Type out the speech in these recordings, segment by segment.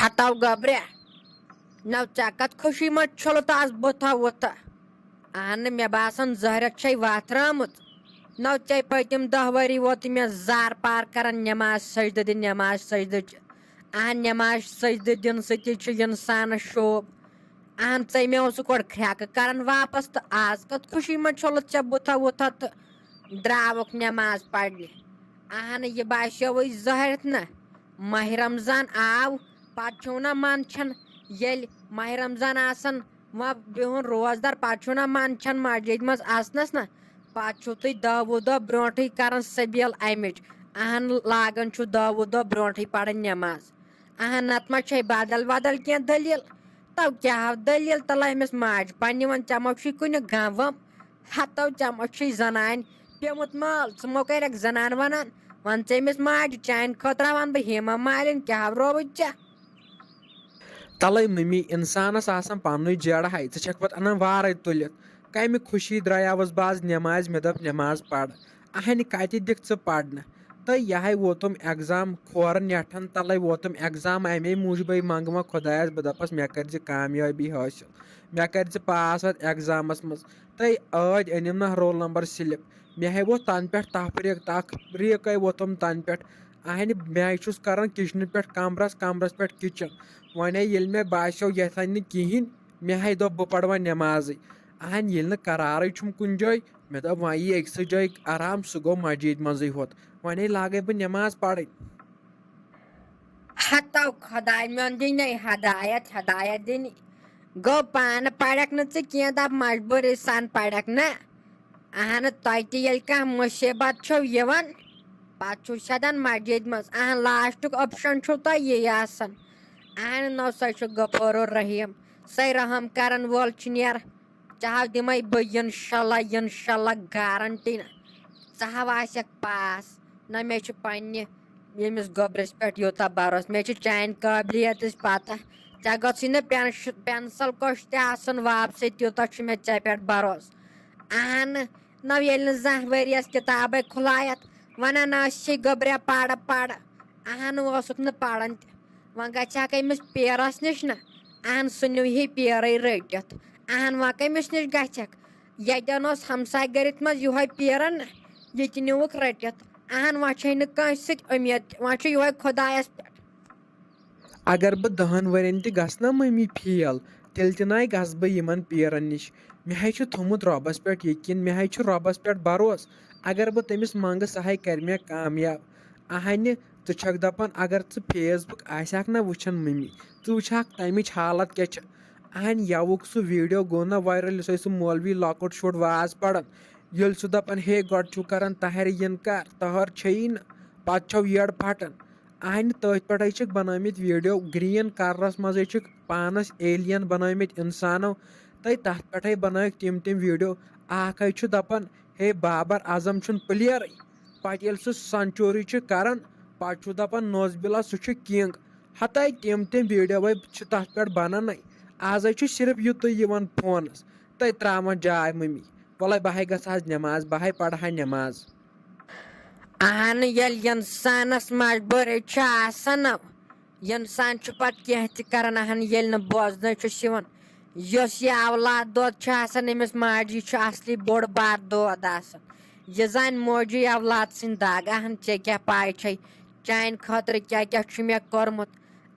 ہٹاو گبریا نو ٹھیک خوشی مت چھلت آز بتھا وتھا اہن مے باسان زہرت چھ واترامت نو ے پتم 10 ؤری ووت مے زار پار کران نماز سجدہ دن نماز سجدہ اہن نماز سجدہ دن ستہ انسانس شوب اہن ے مے اوس گۄڈٕ کھرٛٮ۪کہٕ کران واپس تو آز کت خوشی مت چھلت ے بتھا وتھا تو دراوک نماز پرنہِ اہن یہ باسیوے زہرت نا ماہ رمضان آو پتہٕ چھُو نا منٛدچھان ییٚلہِ ماہ رمضان آسان وۄنۍ بِہُن روزدار پتہٕ چھُو نا منٛدچھان مسجد منٛز اژنس نا پتہٕ چھُو تُہۍ 10 وُہ دۄہ برونٛٹھٕے کران سبیل امِچ اہن لاگان چھُ 10 وُہ دۄہ برونٛٹھٕے پران نماز اہن نتہٕ ما چھے بدل بدل کینٛہہ دٔلیٖل تو کیٛاہ ہو دٔلیٖل تل أمِس ماجہِ پننہِ وۄنۍ ژےٚ مو چھُے کُنہِ غم وم ہتو ژےٚ مو چھُے زنانہِ پیومُت مال ژٕ مو کرکھ زنان ونان ون ژٕ أمِس ماجہِ چانہِ خٲطرٕ ون بہٕ ہیما مالِن کیٛاہ رووُے ژےٚ تلے ممی انسانس آسان پننُے جیڑ ہاے ژٕ چھکھ پتہٕ انان وارے تُلِتھ کمہِ خوشی درٛایاوس بہٕ آز نماز مےٚ دوٚپ نماز پر اہنہِ کتہِ دِکھ ژٕ پرنہٕ تہٕ یہے ووتُم ایگزام کھورٕ نیٹھن تلے ووتُم ایگزام امے موٗجوٗبے منٛگہٕ وۄنۍ خۄدایس بہٕ دپس مےٚ کٔرزِ کامیٲبی حٲصِل مےٚ کٔرزِ پاس اتھ ایگزامس منٛز تہٕ ٲدۍ أنِم نا رول نمبر سلپ مےٚ ہے ووت تنہٕ پٮ۪ٹھ تفریٖقے ووتُم تنہٕ پٮ۪ٹھ اہنہِ میں چھُس کران کچنہٕ پٮ۪ٹھ کمرس کمرس پٮ۪ٹھ کچن وۄنۍ ییٚلہِ مےٚ باسیو یتھ اندِ نہٕ کہیٖنۍ مےٚ ہے دوٚپ بہٕ پرٕ وۄنۍ نمازٕے اہن ییٚلہِ نہٕ قرارٕے چھُم کُنہِ جایہِ مےٚ دوٚپ وۄنۍ یی أکسٕے جایہِ آرام سُہ گوٚو مسجد منٛزٕے ہوت وۄنۍ لاگے بہٕ نماز پرٕنۍ ہتو خداے میون دِنَے ہدایت ہدایت دِنی گوٚو پانہٕ پرکھ نہٕ ژٕ کینٛہہ دپ مجبوٗری سان پرکھ نا اہن تۄہہِ تہِ ییٚلہِ کانٛہہ مُصیبت چھو یِوان پتہٕ چھُو سیدان مسجد منٛز اہن لاسٹُک آپشن چھُو تۄہہِ یی آسان اہن نو سۄ چھُ غفور الرحیٖم سۄے رحم کرن وول چھُ نیرٕ ژےٚ ہاو دِمے بہٕ انشاءاللہ گارنٹی نہ ژٕ ہاو آسکھ پاس نہ مےٚ چھُ پننہِ ییٚمِس گۄبرِس پٮ۪ٹھ یوٗتاہ بروسہٕ مےٚ چھِ چانہِ قٲبلیتٕچ پتہ ژےٚ گژھُے نہٕ پینسل کوٚش تہِ آسُن واپسے تیوٗتاہ چھُ مےٚ ژےٚ پٮ۪ٹھ بروسہٕ اہن نو ییٚلہِ نہٕ زانٛہہ ؤریس کِتابے کھُلایتھ ونان ٲسی گۄبریا پرٕ اہن اوسُکھ نہٕ پران تہِ وۄنۍ گژھکھ أمِس پیرس نِش نہ اہن سُہ نِوہی پیرے رٔٹِتھ اہن وۄنۍ کٔمِس نِش گژھکھ ییٚتٮ۪ن اوس ہمساے گٔرِتھ منٛز یِہوے پیرن نہ یہِ تہِ نِوُکھ رٔٹِتھ اہن وۄنۍ چھے نہٕ کٲنٛسہِ سۭتۍ اُمید وۄنۍ چھُ یِہوے خۄدایس پٮ۪ٹھ اگر بہٕ 10 ؤرین تہِ گژھٕ نا ممی فیل تیٚلہِ تہِ ناے گژھٕ بہٕ یِمن پیرن نِش مےٚ ہے چھُ تھوٚمُت رۄبس پٮ۪ٹھ یقیٖن مےٚ ہے چھُ رۄبس پٮ۪ٹھ بروسہٕ اگر بہٕ تٔمِس منٛگہٕ سۄ ہے کرِ مےٚ کامیاب اہنہِ ژٕ چھکھ دپان اگر ژٕ فیس بُک آسہکھ نا وٕچھان ممی ژٕ وٕچھکھ تمِچ حالت کیٛاہ چھِ اہن یوُک سُہ ویٖڈیو گوٚو نا وایرل یُس سُہ مولوی لۄکُٹ شُر واز پران ییٚلہِ سُہ دپان ہے گۄڈٕ چھُو کران تہرِ ینکار تہر چھیی نہٕ پتہٕ چھو یٔڈ پھٹان اہنہِ تٔتھۍ پٮ۪ٹھے چھِکھ بنٲمٕتۍ ویٖڈیو گریٖن کلرس منٛزے چھِکھ پانس ایلین بنٲمٕتۍ انسانو تہٕ تتھ پٮ۪ٹھے بنٲیِکھ تِم ویٖڈیو اکھ ہے چھُ دپان ہے بابر اعظم چھُنہٕ پٕلیرٕے پتہٕ ییٚلہِ سُہ سنچوری چھُ کران پتہٕ چھُ دپان نوز بِلا سُہ چھُ کنگ ہتاے تِم ویٖڈیوے چھِ تتھ پٮ۪ٹھ بنانے آزے چھُ صرف یُتُے یِوان فونس تہٕ تراوان جاے ممی وَلے بہٕ ہے گژھٕ آز نماز بہٕ ہے پرٕ ہا نماز اہن ییٚلہِ انسانس مجبوٗری چھِ آسان انسان چھُ پتہٕ کینٛہہ تہِ کران اہن ییٚلہِ نہٕ بوزنٕے چھُس یِوان یُس یہِ اولاد دۄد چھُ آسان أمِس ماجہِ یہِ چھُ اصلی بوٚڑ بار دود آسان یہِ زانہِ موجی اولاد سٕنٛدۍ دگ اہن ژےٚ کیٛاہ پاے چھے چانہِ خٲطرٕ کیٛاہ کیٛاہ چھُ مےٚ کوٚرمُت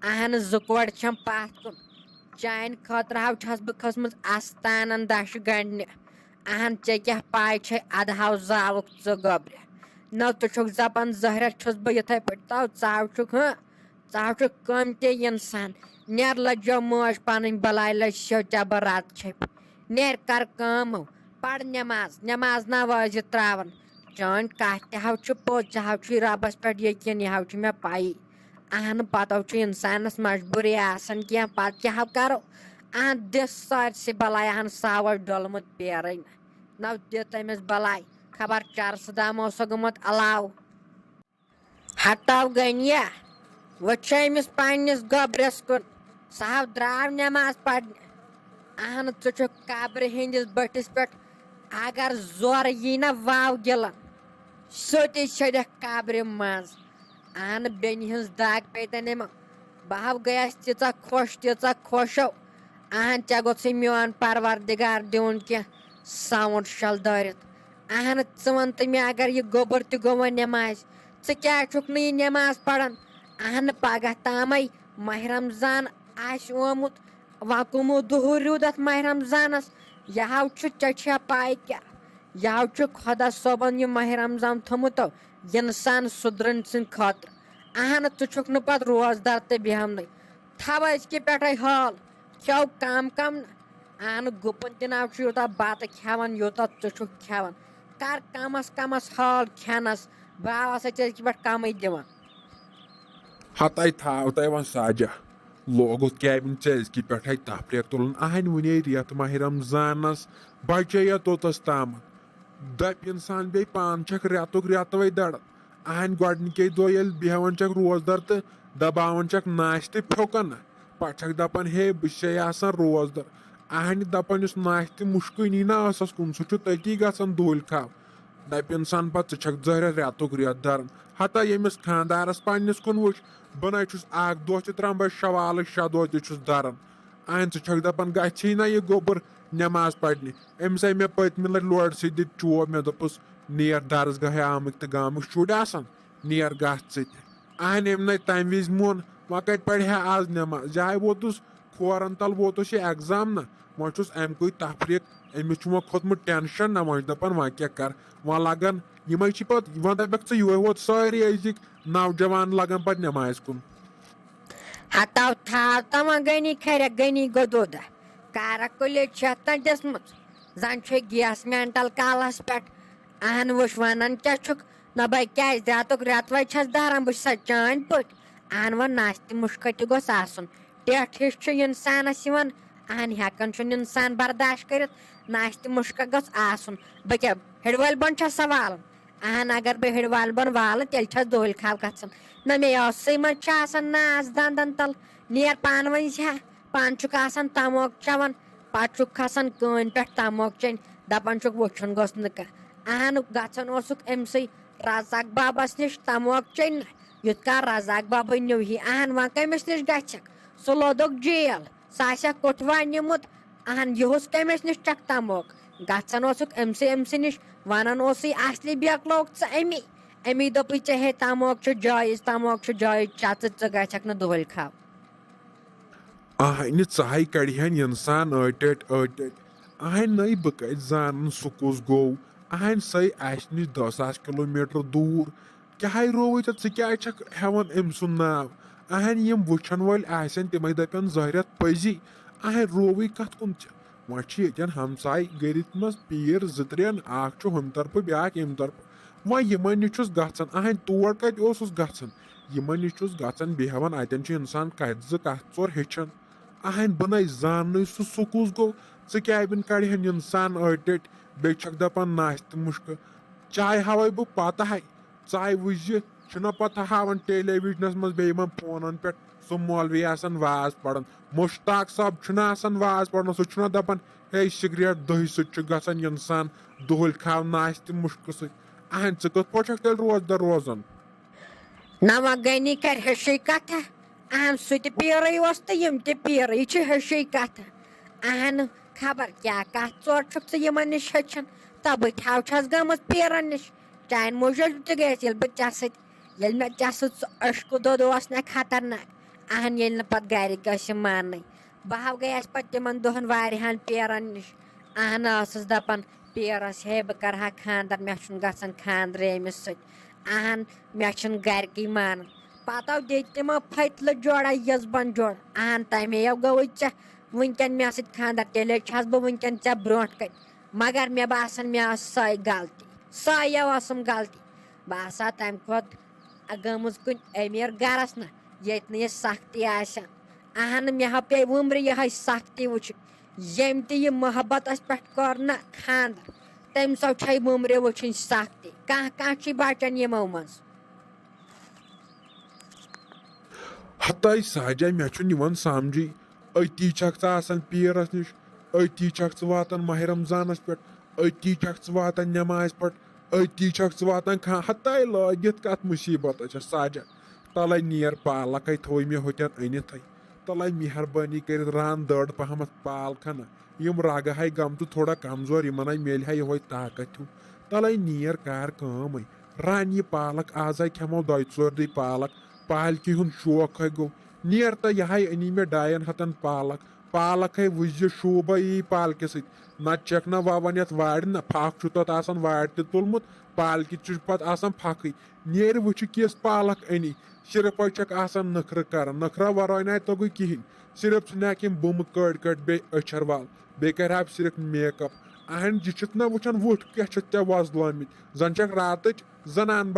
اہن 2 کورِ چھم پتھ کُن چانہِ خٲطرٕ ہاو چھس بہٕ کھٔژمٕژ استانن دَچھِ گنڈنہِ اہن ژےٚ کیٛاہ پاے چھے ادٕ ہاو زاوُکھ ژٕ گۄبرِ نہ ژٕ چھُکھ دپان زہرت چھُس بہٕ یِتھے پٲٹھۍ تو ژٕ چھُکھ ژٕ چھُکھ قۭمتی انسان نیر لجو موج پنٕنۍ بلاے لٔجسو ژےٚ بہٕ رات چھپہِ نیر کر کٲم پر نماز نوٲزِ تراوان چٲنۍ کتھ تہِ ہاو چھُ پوٚز ژےٚ ہاو چھُے رۄبس پٮ۪ٹھ یقیٖن یہِ ہاو چھُ مےٚ پایی اہن پتہٕ چھُ انسانس مجبوٗری آسان کینٛہہ پتہٕ کیٛاہ ہاو کرو اہن دِس سٲرسٕے بلاے اہن سُہ ہاوے ڈوٚلمُت پیرٕے نہ دِ تٔمِس بلاے خبر چرسہٕ دام اوسا گوٚمُت علاوٕ ہٹاو گٔنیا وٕچھ أمِس پننِس گۄبرِس کُن سُہ ہاو درٛاو نماز پرنہِ اہن ژٕ چھُکھ قبرِ ہِنٛدِس بٔٹھِس پٮ۪ٹھ اگر زورٕ یی نا واو گِلن سُہ تہِ چھٔلِکھ قبرِ منٛز اہن بیٚنہِ ہٕنٛز دگ پیتن یِمو بہو گٔیَس تیٖژاہ خۄشو اہن ژےٚ گوٚژھُے میون پروردِگار دیُن کینٛہہ ساوُنٛڈ شَل دٲرِتھ اہن ژٕ وَن تہٕ مےٚ اگر یہِ گوٚبُر تہِ گوٚو وۄنۍ نٮ۪مازِ ژٕ کیٛازِ چھُکھ نہٕ یہِ نٮ۪ماز پَران اہن پگاہ تامَے ماہِ رمضان آسہِ آمُت وۄنۍ کٕمو دۄہو روٗد اَتھ ماہِ رمضانَس یہِ ہَو چھُ ژےٚ چھےٚ پَے کیٛاہ یہِ ہَو چھُ خۄدا صٲبَن یہِ ماہِ رمضان تھوٚمُتو اِنسان سُدرَن سٕنٛدِ خٲطرٕ اہن ژٕ چھُکھ نہٕ پَتہٕ روزدار تہِ بیٚہونٕے تھَو أزکہِ پٮ۪ٹھَے حال کھٮ۪و کَم نہ اہن گُپن تہِ نَو چھُ یوٗتاہ بَتہٕ کھٮ۪وان یوٗتاہ ژٕ چھُکھ کھٮ۪وان کَر کَمَس حال کھٮ۪نَس بہٕ ہسا ژےٚ أزکہِ پٮ۪ٹھ کَمٕے دِوان ہتاے تھاو تۄہہِ وۄنۍ ساجا لوگُتھ کیٛاہ ژےٚ أزکہِ پٮ۪ٹھَے تفریٖق تُلُن اہنۍ وُنے رٮ۪تھ ماہِ رمضانس بچے توٚتَس تامَتھ دَپہِ اِنسان بیٚیہِ پانہٕ چھکھ رٮ۪تُک رٮ۪توَے دَران اہنۍ گۄڈنِکے دۄہ ییٚلہِ بیٚہوان چھکھ روزدار تہٕ دباوان چھکھ ناشہِ تہِ پھیوٚکن نہ پتہٕ چھکھ دپان ہے بہٕ چھسے آسان روزدار اہنہِ دپان یُس ناشہِ تہِ مُشکٲنی نہ ٲسَس کُن سُہ چھُ تٔتی گژھان دۄہلۍ کھاو دپہِ اِنسان پتہٕ ژٕ چھکھ ظٲہرا رٮ۪تُک رٮ۪تھ دَران ہتا ییٚمِس خانٛدارس پننِس کُن وٕچھ بہٕ نَے چھُس اکھ دۄہ تہِ ترٛامبے شوالٕکۍ 6 دۄہ تہِ چھُس دَران اہن ژٕ چھکھ دپان گژھی نہ یہِ گوٚبُر نٮ۪ماز پرنہِ أمِس آے مےٚ پٔتمہِ لٹہِ لورِ سۭتۍ دِتۍ چوب مےٚ دوٚپُس نیر درسگاہ آمٕتۍ تہٕ گامٕکۍ شُرۍ آسان نیر گژھ ژٕ تہِ اہن أمۍ نَے تمہِ وِزِ مون وۄنۍ کتہِ پرِ ہا آز نٮ۪ماز یہے ووتُس کھورن تل ووتُس یہِ ایٚگزام نہ وۄنۍ چھُس اَمکُے تفریٖق أمِس چھُ وۄنۍ کھوٚتمُت ٹٮ۪نشن نہ وۄنۍ چھُ دپان وۄنۍ کیٛاہ کر وۄنۍ لگان یِمے چھِ پتہٕ وۄنۍ دپکھ ژٕ یِہوے ووت سٲری أزِکۍ نوجوان لگان پتہٕ نٮ۪مازِ کُن ہتو تھاو تہٕ وۄنۍ گٔنی کھرٮ۪کھ گٔنی گوٚدوٗدا کارا کُلے چھَتھ نہ دِژمٕژ زن چھُ گیس مینٹل کالس پٮ۪ٹھ اہن وٕچھ وَنان کیٛاہ چھُکھ نہ بے کیٛازِ رٮ۪تُک رٮ۪توَے چھَس دَران بہٕ چھِ سا چٲنۍ پٲٹھۍ اہن وۄنۍ نَس تہِ مُشکہٕ تہِ گوٚژھ آسُن ٹٮ۪ٹھ ہِش چھُ اِنسانس یِوان اہن ہٮ۪کان چھُنہٕ اِنسان برداشت کٔرِتھ نَس تہِ مُشکہٕ گوٚژھ آسُن بہٕ کیٛاہ ہِڑوَلہِ بۄن چھَسا والان اہن اگر بہٕ ہِڑوَلہِ بۄن والہٕ تیٚلہِ چھَس دۄہلۍ کھاو گژھان نہ مے ٲسٕے منٛز چھُ آسان ناس دنٛدن تل نیر پانہٕ ؤنۍ ہا پانہٕ چھُکھ آسان تموک چٮ۪وان پتہٕ چھُکھ کھسان کٲنۍ پٮ۪ٹھ تموک چٮ۪نۍ دپان چھُکھ وٕچھُن گوٚژھ نہٕ کانٛہہ اہن گژھان اوسُکھ أمسٕے رزاق بابس نِش تموک چٮ۪نۍ یُتھ کال رزاق بابے نِوہی اہن وۄنۍ کٔمِس نِش گژھکھ سُہ لوٚدُکھ جیل سُہ آسیکھ کوٚٹھوا نِمُت اہن یِہُس کٔمِس نِش چکھ تموک گژھان اوسُکھ أمسٕے نِش ونان اوسُے اصلی بیکلوک ژٕ امی دوٚپُے ژےٚ ہے تموک چھُ جٲیِز چہ ژٕ گژھکھ نہٕ دۄہلۍ کھاو اہنہِ ژاے کڑِہن اِنسان ٲٹۍ اہنۍ نٔے بہٕ کتہِ زانن سُہ کُس گوٚو اہنۍ سۄے اسہِ نِش 10,000 کِلوٗمیٖٹر دوٗر کیٛاہ رووٕے ژےٚ ژٕ کیٛازِ چھکھ ہٮ۪وان أمۍ سُنٛد ناو اہنۍ یِم وٕچھن وٲلۍ آسن تِمے دپن ظٲہرت پٔزی اہنۍ رووٕے کتھ کُن ژےٚ وۄنۍ چھِ ییٚتٮ۪ن ہمساے گٔرِتھ منٛز پیٖر 2-3 اکھ چھُ ہُمہِ طرفہٕ بیٛاکھ ییٚمہِ طرفہٕ وۄنۍ یِمن نِش چھُس گژھان اہنۍ تور کتہِ اوسُس گژھان یِمن نِش چھُس گژھان بیٚہوان اَتٮ۪ن چھُ اِنسان کتھ 2 کتھ 4 ہیٚچھان اہنۍ بہٕ نَے زاننٕے سُہ کُس گوٚو ژٕ کیٛابِن کڑِہن اِنسان ٲٹۍ بیٚیہِ چھکھ دپان ناشہِ تہِ مُشکہٕ چاے ہاوے بہٕ پتہٕ ہاے ژاے وٕچھزِ چھُنہ پتہٕ ہاوان ٹیلی وِجنس منٛز بیٚیہِ یِمن فونن پٮ۪ٹھ سُہ مولوی آسان واز پران مُشتاق صٲب چھُنہ آسان واز پران سُہ چھُنہ دپان ہے سِگریٹ دٔہہِ سۭتۍ چھُ گژھان اِنسان دۄہلۍ کھاو ناشہِ تہِ مُشکہٕ سۭتۍ اہنۍ ژٕ کِتھ پٲٹھۍ چھکھ تیٚلہِ روزدار روزان نہ وۄنۍ گٔنی کرِ ہِشٕے کتھا اہن سُہ تہِ پیٖرٕے اوس تہٕ یِم تہِ پیٖرٕے چھِ ہِشٕے کتھا اہن خبر کیٛاہ کتھ ژور چھُکھ ژٕ یِمن نِش ہیٚچھان تہٕ بہٕ تہِ چھَس گٔمٕژ پیٖرن نِش چانہِ موٗجوٗب تہِ گٔیَس ییٚلہِ بہٕ ژےٚ سۭتۍ ییٚلہِ مےٚ ژےٚ سۭتۍ سُہ عشقہٕ دۄد اوس نہ خطرناک اہن ییٚلہِ نہٕ پتہٕ گرِکۍ ٲسِم ماننٕے بہٕ گٔیَس پتہٕ تِمن دۄہن واریاہن پیٖرن نِش اہن ٲسٕس دپان پیٖرس ہے بہٕ کرٕ ہا خانٛدر مےٚ چھُنہٕ گژھان خانٛدرے أمِس سۭتۍ اہن مےٚ چھِنہٕ گرِکی مانان پتہٕ دِتۍ تِمو پھٔتلہٕ جوڑا یزبن جوڑ اہن تَمے گوٚوٕے ژےٚ وٕنکٮ۪ن مےٚ سۭتۍ خانٛدر تیٚلے چھَس بہٕ وٕنکٮ۪ن ژےٚ برونٛٹھ کَنۍ مگر مےٚ باسان مےٚ ٲس سۄے غلطی سۄے ٲسٕم غلطی بہٕ آسہٕ ہا تمہِ کھۄتہٕ گٔمٕژ کُنہِ أمیٖر گرس نہ ییٚتہِ نہٕ یہِ سختی آسن اہن مےٚ پیٚیہِ وُمرِ یِہے سختی وٕچھِنۍ ییٚمۍ تہِ یہِ محبتس پٮ۪ٹھ کوٚر نہ خانٛدر تٔمۍ سو چھے وُمرِ وٕچھِنۍ سختی کانٛہہ چھِ بچان یِمو منٛز ہتاے ساجا مےٚ چھُنہٕ یِوان سمجھٕے أتی چھکھ ژٕ آسان پیٖرس نِش أتی چھکھ ژٕ واتان ماہِ رمضانس پٮ۪ٹھ أتی چھکھ ژٕ واتان نٮ۪مازِ پٮ۪ٹھ أتی چھکھ ژٕ واتان ہتاے لٲگِتھ کتھ مُصیٖبت چھےٚ ساجا تلے نیر پالکے تھو مے ہوتن أنِتھٕے تلے مہربٲنی کٔرِتھ رن دٔر پہمتھ پالکھنا یم رگہٕ ہے گمتہٕ تھوڑا کمزور یمن میلہِ ہا یہوے طاقت ہیوٗ تلے نیر کر کٲمٕے رن یہِ پالک آزے کھٮ۪مو دۄیہِ ژور دۄہہِ پالک پالکہِ ہُنٛد شوق ہے گوٚو نیر تہٕ یہے أنی مےٚ 200 پالک پالک ہے وٕچھ شوٗبے یی پالکہِ سۭتۍ نتہٕ چھکھ نہ وون یتھ وارِ نہ پھکھ چھُ تتھ آسان وارِ تہِ تُلمُت پالکہِ چھُ پتہٕ آسان پھکھٕے نیرِ وٕچھِ کِژھ پالک أنی صرفے چھکھ آسان نخرٕ کران نخرا ورٲے ناے توٚگُے کہیٖنۍ صرف ژھٕنیکھ یِم بُمہٕ کٔڑۍ کٔڑۍ بیٚیہِ أچھر ول بیٚیہِ کرہاکھ صرف میک اپ اہن یہِ چھُکھ نہ وٕچھان وُٹھ کیاہ چھِتھ ژےٚ وۄزلٲمٕتۍ زن چھکھ راتٕچ زنان